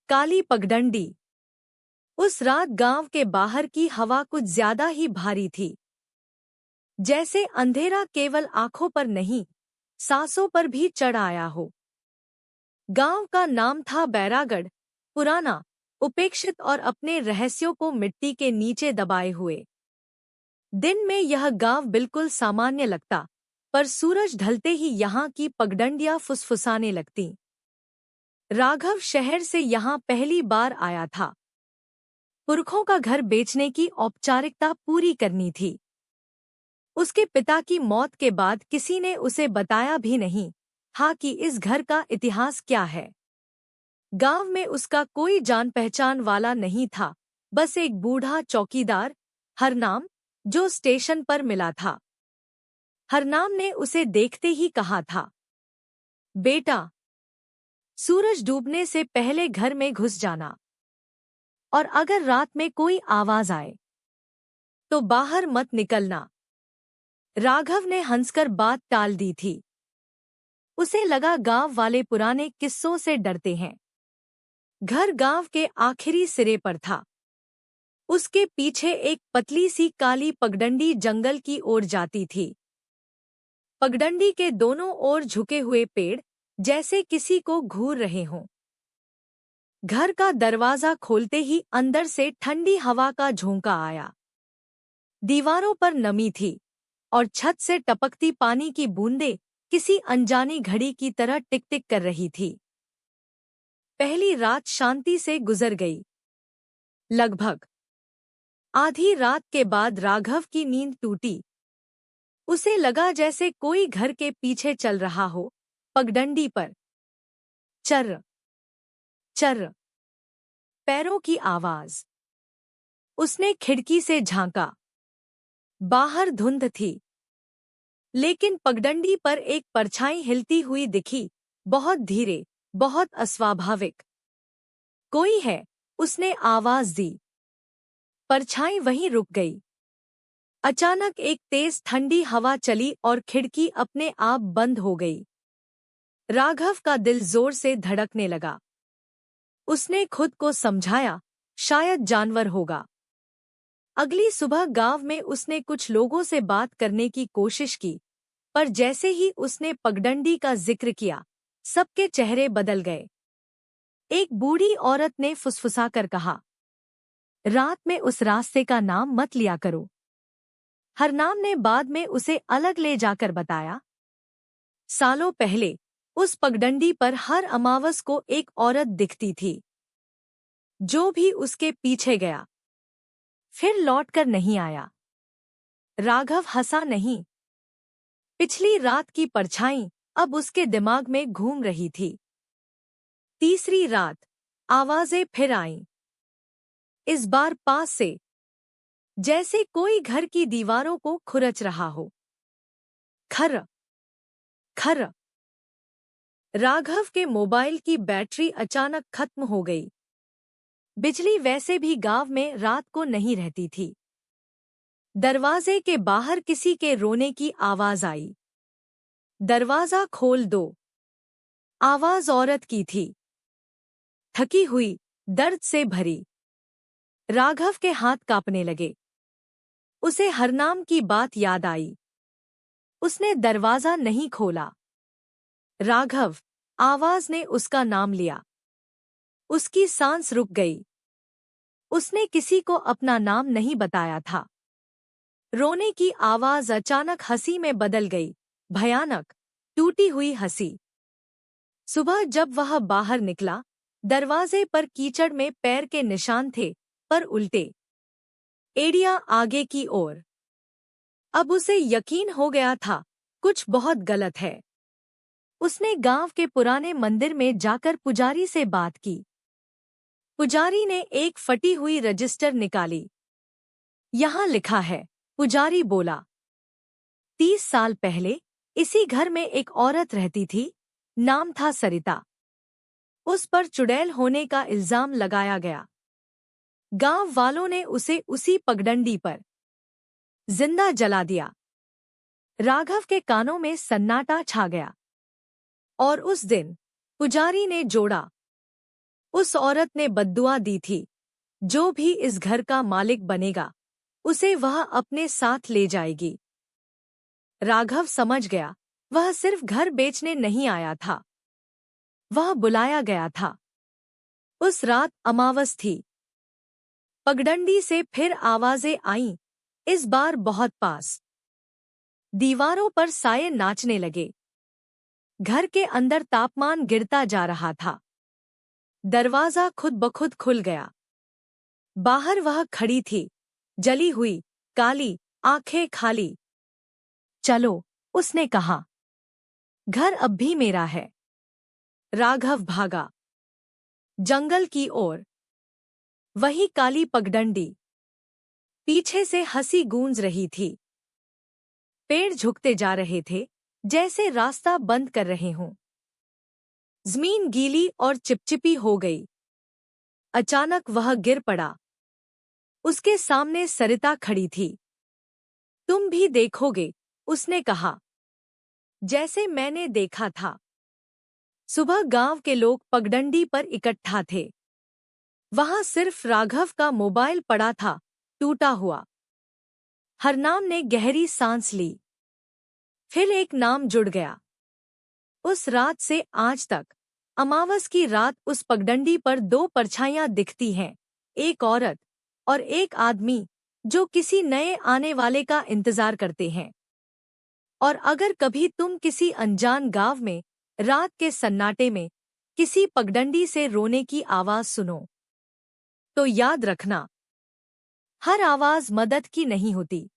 काली पगडंडी। उस रात गांव के बाहर की हवा कुछ ज्यादा ही भारी थी। जैसे अंधेरा केवल आंखों पर नहीं, सांसों पर भी चढ़ आया हो। गांव का नाम था बैरागढ़, पुराना, उपेक्षित और अपने रहस्यों को मिट्टी के नीचे दबाए हुए। दिन में यह गांव बिल्कुल सामान्य लगता, पर सूरज ढलते ही यहाँ की पगडंडियां फुसफुसाने लगतीं। राघव शहर से यहाँ पहली बार आया था। पुरखों का घर बेचने की औपचारिकता पूरी करनी थी। उसके पिता की मौत के बाद किसी ने उसे बताया भी नहीं था कि इस घर का इतिहास क्या है। गांव में उसका कोई जान पहचान वाला नहीं था, बस एक बूढ़ा चौकीदार हरनाम, जो स्टेशन पर मिला था। हरनाम ने उसे देखते ही कहा था, बेटा, सूरज डूबने से पहले घर में घुस जाना, और अगर रात में कोई आवाज आए तो बाहर मत निकलना। राघव ने हंसकर बात टाल दी थी। उसे लगा गांव वाले पुराने किस्सों से डरते हैं। घर गांव के आखिरी सिरे पर था। उसके पीछे एक पतली सी काली पगडंडी जंगल की ओर जाती थी। पगडंडी के दोनों ओर झुके हुए पेड़ जैसे किसी को घूर रहे हों। घर का दरवाजा खोलते ही अंदर से ठंडी हवा का झोंका आया। दीवारों पर नमी थी और छत से टपकती पानी की बूंदें किसी अनजानी घड़ी की तरह टिक-टिक कर रही थी। पहली रात शांति से गुजर गई। लगभग आधी रात के बाद राघव की नींद टूटी। उसे लगा जैसे कोई घर के पीछे चल रहा हो, पगडंडी पर। चर्र चर्र पैरों की आवाज। उसने खिड़की से झांका। बाहर धुंध थी, लेकिन पगडंडी पर एक परछाई हिलती हुई दिखी, बहुत धीरे, बहुत अस्वाभाविक। कोई है, उसने आवाज दी। परछाई वहीं रुक गई। अचानक एक तेज ठंडी हवा चली और खिड़की अपने आप बंद हो गई। राघव का दिल जोर से धड़कने लगा। उसने खुद को समझाया, शायद जानवर होगा। अगली सुबह गांव में उसने कुछ लोगों से बात करने की कोशिश की, पर जैसे ही उसने पगडंडी का जिक्र किया, सबके चेहरे बदल गए। एक बूढ़ी औरत ने फुसफुसाकर कहा, रात में उस रास्ते का नाम मत लिया करो। हरनाम ने बाद में उसे अलग ले जाकर बताया, सालों पहले उस पगडंडी पर हर अमावस को एक औरत दिखती थी। जो भी उसके पीछे गया, फिर लौटकर नहीं आया। राघव हंसा नहीं। पिछली रात की परछाई अब उसके दिमाग में घूम रही थी। तीसरी रात आवाजें फिर आईं। इस बार पास से, जैसे कोई घर की दीवारों को खुरच रहा हो। खर्र खर्र। राघव के मोबाइल की बैटरी अचानक खत्म हो गई। बिजली वैसे भी गांव में रात को नहीं रहती थी। दरवाजे के बाहर किसी के रोने की आवाज आई। दरवाजा खोल दो। आवाज औरत की थी, थकी हुई, दर्द से भरी। राघव के हाथ कांपने लगे। उसे हरनाम की बात याद आई। उसने दरवाजा नहीं खोला। राघव, आवाज ने उसका नाम लिया। उसकी सांस रुक गई। उसने किसी को अपना नाम नहीं बताया था। रोने की आवाज अचानक हंसी में बदल गई, भयानक, टूटी हुई हंसी। सुबह जब वह बाहर निकला, दरवाजे पर कीचड़ में पैर के निशान थे, पर उल्टे, एड़ियां आगे की ओर। अब उसे यकीन हो गया था, कुछ बहुत गलत है। उसने गांव के पुराने मंदिर में जाकर पुजारी से बात की। पुजारी ने एक फटी हुई रजिस्टर निकाली। यहाँ लिखा है, पुजारी बोला, 30 साल पहले इसी घर में एक औरत रहती थी, नाम था सरिता। उस पर चुड़ैल होने का इल्जाम लगाया गया। गांव वालों ने उसे उसी पगडंडी पर जिंदा जला दिया। राघव के कानों में सन्नाटा छा गया। और उस दिन पुजारी ने जोड़ा, उस औरत ने बद्दुआ दी थी, जो भी इस घर का मालिक बनेगा उसे वह अपने साथ ले जाएगी। राघव समझ गया, वह सिर्फ घर बेचने नहीं आया था, वह बुलाया गया था। उस रात अमावस थी। पगडंडी से फिर आवाजें आईं, इस बार बहुत पास। दीवारों पर साये नाचने लगे। घर के अंदर तापमान गिरता जा रहा था। दरवाजा खुद ब खुद खुल गया। बाहर वह खड़ी थी, जली हुई, काली, आंखें खाली। चलो, उसने कहा। घर अब भी मेरा है। राघव भागा जंगल की ओर। वही काली पगडंडी। पीछे से हंसी गूंज रही थी। पेड़ झुकते जा रहे थे, जैसे रास्ता बंद कर रहे हों। जमीन गीली और चिपचिपी हो गई। अचानक वह गिर पड़ा। उसके सामने सरिता खड़ी थी। तुम भी देखोगे, उसने कहा, जैसे मैंने देखा था। सुबह गांव के लोग पगडंडी पर इकट्ठा थे। वहां सिर्फ राघव का मोबाइल पड़ा था, टूटा हुआ। हरनाम ने गहरी सांस ली। फिर एक नाम जुड़ गया। उस रात से आज तक, अमावस की रात उस पगडंडी पर दो परछाइयां दिखती हैं, एक औरत और एक आदमी जो किसी नए आने वाले का इंतजार करते हैं। और अगर कभी तुम किसी अनजान गांव में रात के सन्नाटे में किसी पगडंडी से रोने की आवाज सुनो, तो याद रखना, हर आवाज मदद की नहीं होती।